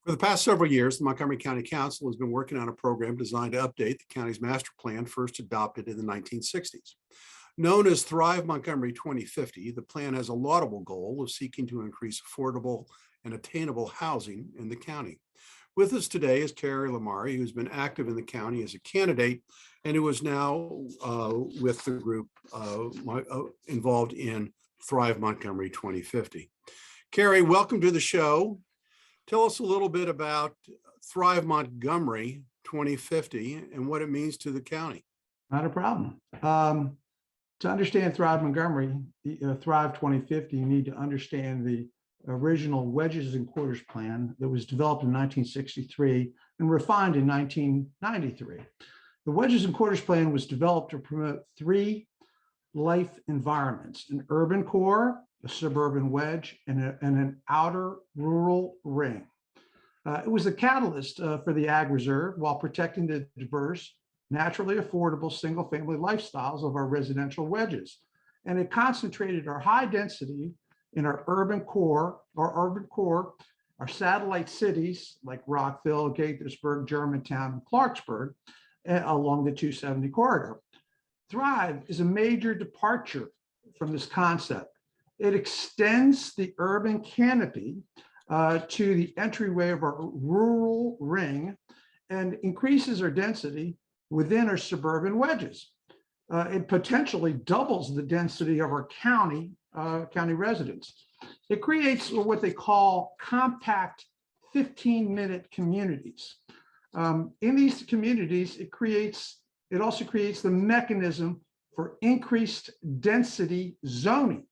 For the past several years, the Montgomery County Council has been working on a program designed to update the county's master plan first adopted in the 1960s. Known as Thrive Montgomery 2050, the plan has a laudable goal of seeking to increase affordable and attainable housing in the county. With us today is Cary Lamari, who's been active in the county as a candidate and who is now with the group involved in Thrive Montgomery 2050. Cary, welcome to the show. Tell us a little bit about Thrive Montgomery 2050 and what it means to the county. Not a problem. To understand Thrive Montgomery, Thrive 2050, you need to understand the original Wedges and Quarters Plan that was developed in 1963 and refined in 1993. The Wedges and Quarters Plan was developed to promote three life environments: an urban core, a suburban wedge, and an outer rural ring. It was a catalyst for the Ag Reserve while protecting the diverse, naturally affordable single-family lifestyles of our residential wedges. And it concentrated our high density in our urban core, our satellite cities like Rockville, Gaithersburg, Germantown, and Clarksburg along the 270 corridor. Thrive is a major departure from this concept. It extends the urban canopy to the entryway of our rural ring and increases our density within our suburban wedges. It potentially doubles the density of our county residents. It creates what they call compact 15-minute communities. In these communities, it also creates the mechanism for increased density zoning.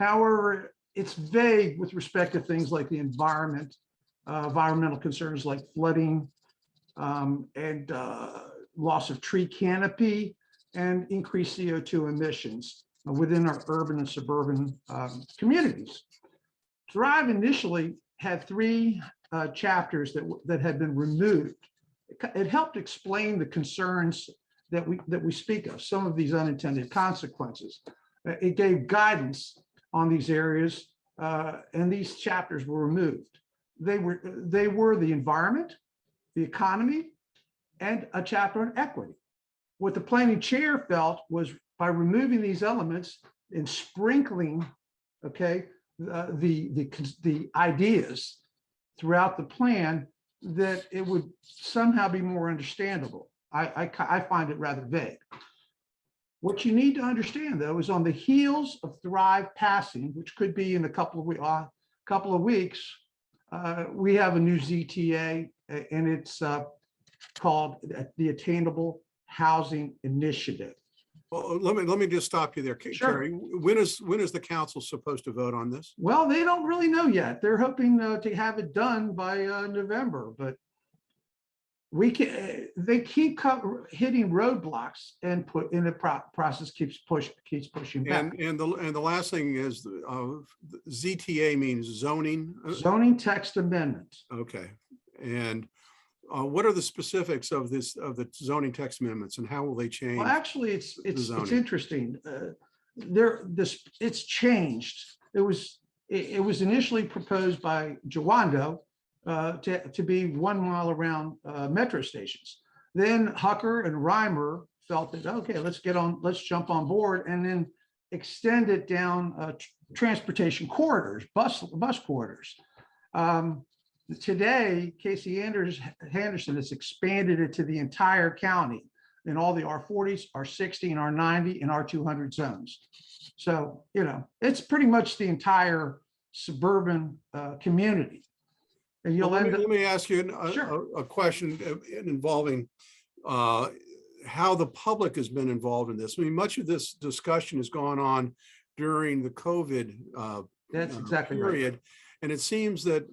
However, it's vague with respect to things like the environment, environmental concerns like flooding and loss of tree canopy and increased CO2 emissions within our urban and suburban communities. Thrive initially had three chapters that had been removed. It helped explain the concerns that we speak of, some of these unintended consequences. It gave guidance on these areas, and these chapters were removed. They were the environment, the economy, and a chapter on equity. What the planning chair felt was by removing these elements and sprinkling, the ideas throughout the plan, that it would somehow be more understandable. I find it rather vague. What you need to understand, though, is on the heels of Thrive passing, which could be in a couple of weeks, we have a new ZTA, and it's called the Attainable Housing Initiative. Well, let me just stop you there, Sure. Cary. When is the council supposed to vote on this? Well, they don't really know yet. They're hoping to have it done by November, but they keep hitting roadblocks, and the process keeps pushing back. And the last thing is ZTA means zoning. Zoning text amendment. Okay, and what are the specifics of the zoning text amendments, and how will they change? Well, actually, it's interesting. It's changed. It was initially proposed by Jawando to be 1 mile around metro stations. Then Hucker and Reimer felt that, okay, let's jump on board and then extend it down transportation corridors, bus corridors. Today, Casey Henderson has expanded it to the entire county in all the R40s, R60, and R90 and R200 zones. So, it's pretty much the entire suburban community. And let me ask you Sure. a question involving how the public has been involved in this. I mean, much of this discussion has gone on during the COVID That's exactly period, right. and it seems that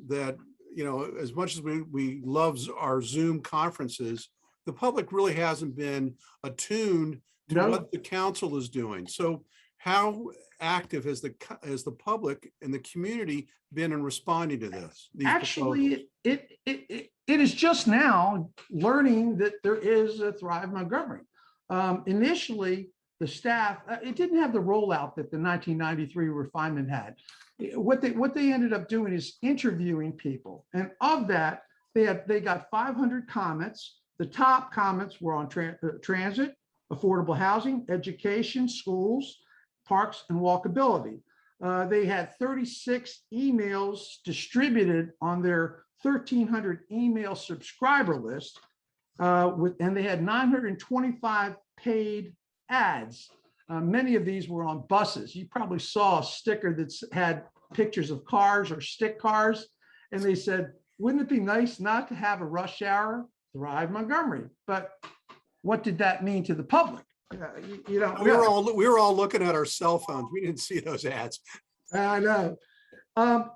as much as we love our Zoom conferences, the public really hasn't been attuned to what the council is doing. So how active has the public and the community been in responding to this? Actually, it is just now learning that there is a Thrive Montgomery. Initially, the staff, it didn't have the rollout that the 1993 refinement had. What they ended up doing is interviewing people, and of that, They got 500 comments. The top comments were on transit, affordable housing, education, schools, parks, and walkability. They had 36 emails distributed on their 1,300 email subscriber list, and they had 925 paid ads. Many of these were on buses. You probably saw a sticker that had pictures of cars or stick cars, and they said, wouldn't it be nice not to have a rush hour? Thrive Montgomery. But what did that mean to the public? You know, we were all looking at our cell phones. We didn't see those ads. I know.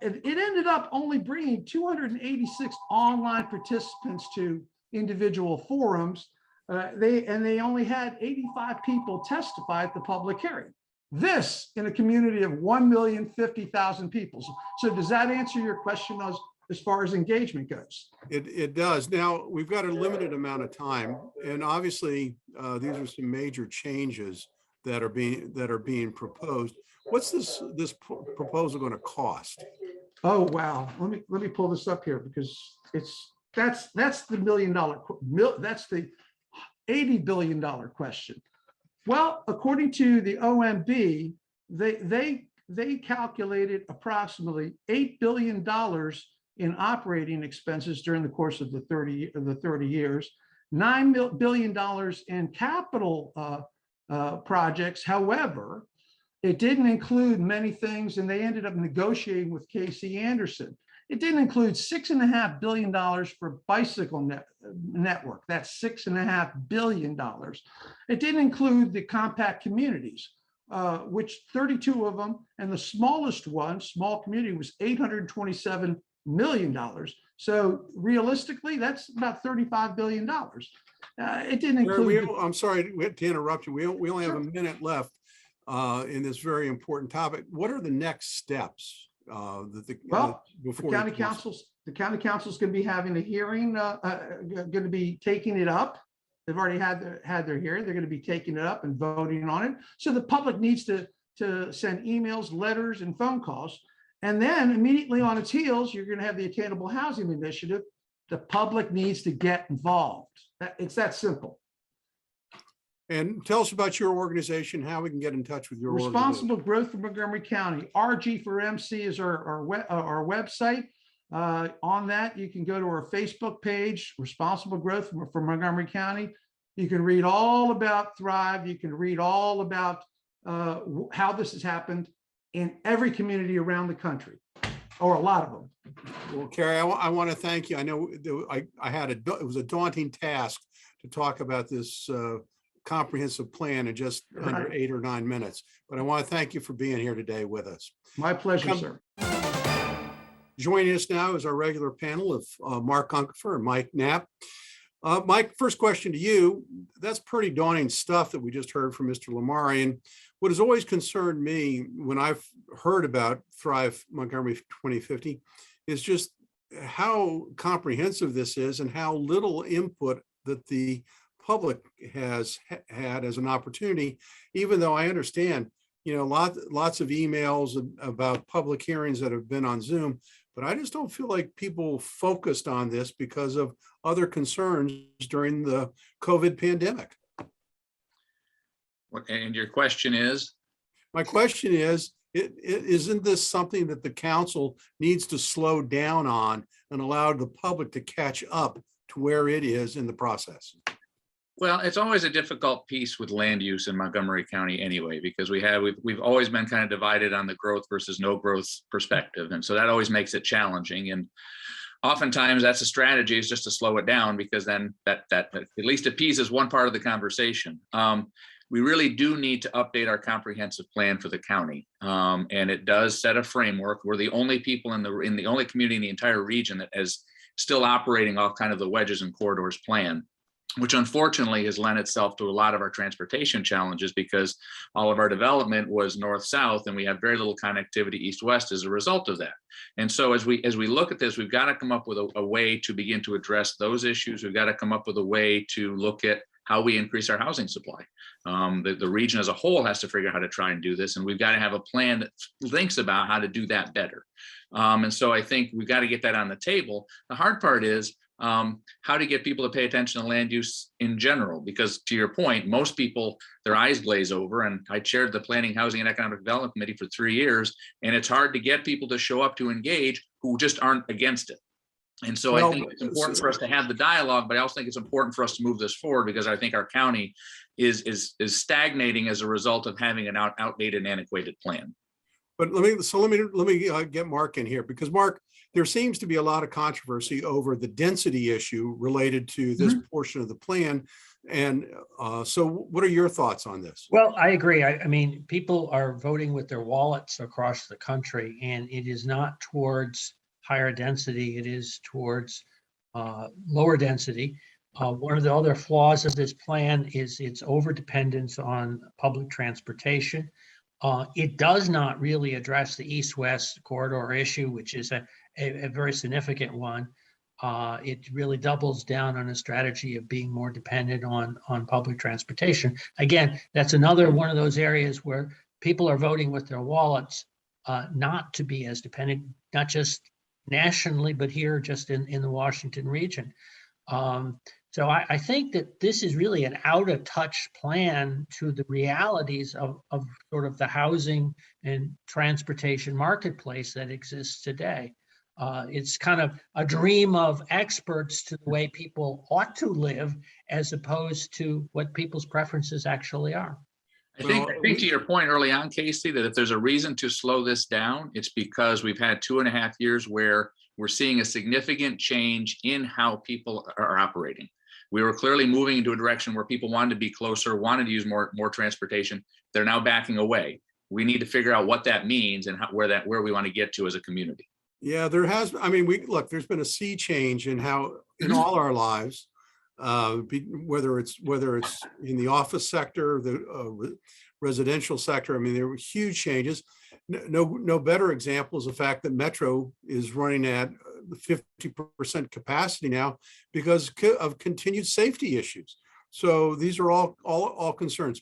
It ended up only bringing 286 online participants to individual forums. They only had 85 people testify at the public hearing. This in a community of 1,050,000 people. So does that answer your question as far as engagement goes? It does. Now, we've got a limited amount of time, and obviously these are some major changes that are being proposed. What's this proposal going to cost? Oh wow, let me pull this up here, because that's the $1 million, that's the $80 billion question. Well, according to the OMB, they calculated approximately $8 billion in operating expenses during the course of the 30 years, $9 billion in capital projects. However, it didn't include many things, and they ended up negotiating with Casey Anderson. It didn't include $6.5 billion for bicycle network. That's $6.5 billion. It didn't include the compact communities, which 32 of them, and the smallest one, small community, was $827 million. So realistically, that's about $35 billion. It didn't include. I'm sorry to interrupt you. We only have a minute left in this very important topic. What are the next steps? Before the county council's going to be having a hearing, going to be taking it up. They've already had their hearing. They're going to be taking it up and voting on it. So the public needs to send emails, letters, and phone calls. And then immediately on its heels, you're going to have the Attainable Housing Initiative. The public needs to get involved. It's that simple. And tell us about your organization, how we can get in touch with your Responsible Growth for Montgomery County. RG for MC is our website. On that, you can go to our Facebook page, Responsible Growth for Montgomery County. You can read all about Thrive. You can read all about how this has happened in every community around the country, or a lot of them. Well, Cary, I want to thank you. I know it was a daunting task to talk about this comprehensive plan in just under 8 or 9 minutes, but I want to thank you for being here today with us. My pleasure, sir. Joining us now is our regular panel of Mark Uncapher and Mike Knapp. Mike, first question to you. That's pretty daunting stuff that we just heard from Mr. Lamari. And what has always concerned me when I've heard about Thrive Montgomery 2050 is just how comprehensive this is and how little input that the public has had as an opportunity, even though I understand, lots of emails about public hearings that have been on Zoom, but I just don't feel like people focused on this because of other concerns during the COVID pandemic. And your question is? My question is, isn't this something that the council needs to slow down on and allow the public to catch up to where it is in the process? Well, it's always a difficult piece with land use in Montgomery County anyway, because we've always been kind of divided on the growth versus no growth perspective. And so that always makes it challenging. And oftentimes that's a strategy, is just to slow it down, because then that at least appeases one part of the conversation. We really do need to update our comprehensive plan for the county. And it does set a framework. We're the only people in the only community in the entire region that is still operating off kind of the wedges and corridors plan, which unfortunately has lent itself to a lot of our transportation challenges, because all of our development was north-south and we have very little connectivity east-west as a result of that. And so as we look at this, we've got to come up with a way to begin to address those issues. We've got to come up with a way to look at how we increase our housing supply. The region as a whole has to figure out how to try and do this, and we've got to have a plan that thinks about how to do that better. And so I think we've got to get that on the table. The hard part is, how to get people to pay attention to land use in general. Because to your point, most people, their eyes glaze over. And I chaired the Planning, Housing, and Economic Development Committee for 3 years, and it's hard to get people to show up to engage who just aren't against it. And so I think it's important for us to have the dialogue, but I also think it's important for us to move this forward, because I think our county is stagnating as a result of having an outdated and antiquated plan. But let me get Mark in here, because Mark, there seems to be a lot of controversy over the density issue related to this portion of the plan. And so what are your thoughts on this? Well, I agree. I mean, people are voting with their wallets across the country, and it is not towards higher density. It is towards lower density. One of the other flaws of this plan is its overdependence on public transportation. It does not really address the east-west corridor issue, which is a very significant one. It really doubles down on a strategy of being more dependent on public transportation. Again, that's another one of those areas where people are voting with their wallets, not to be as dependent, not just nationally, but here just in the Washington region. So I think that this is really an out-of-touch plan to the realities of sort of the housing and transportation marketplace that exists today. It's kind of a dream of experts to the way people ought to live, as opposed to what people's preferences actually are. I think to your point early on, Casey, that if there's a reason to slow this down, it's because we've had 2.5 years where we're seeing a significant change in how people are operating. We were clearly moving into a direction where people wanted to be closer, wanted to use more transportation. They're now backing away. We need to figure out what that means and where we want to get to as a community. Yeah, there has. I mean, there's been a sea change in how in all our lives, whether it's in the office sector, the residential sector. I mean, there were huge changes. No better example is the fact that Metro is running at 50% capacity now because of continued safety issues. So these are all concerns.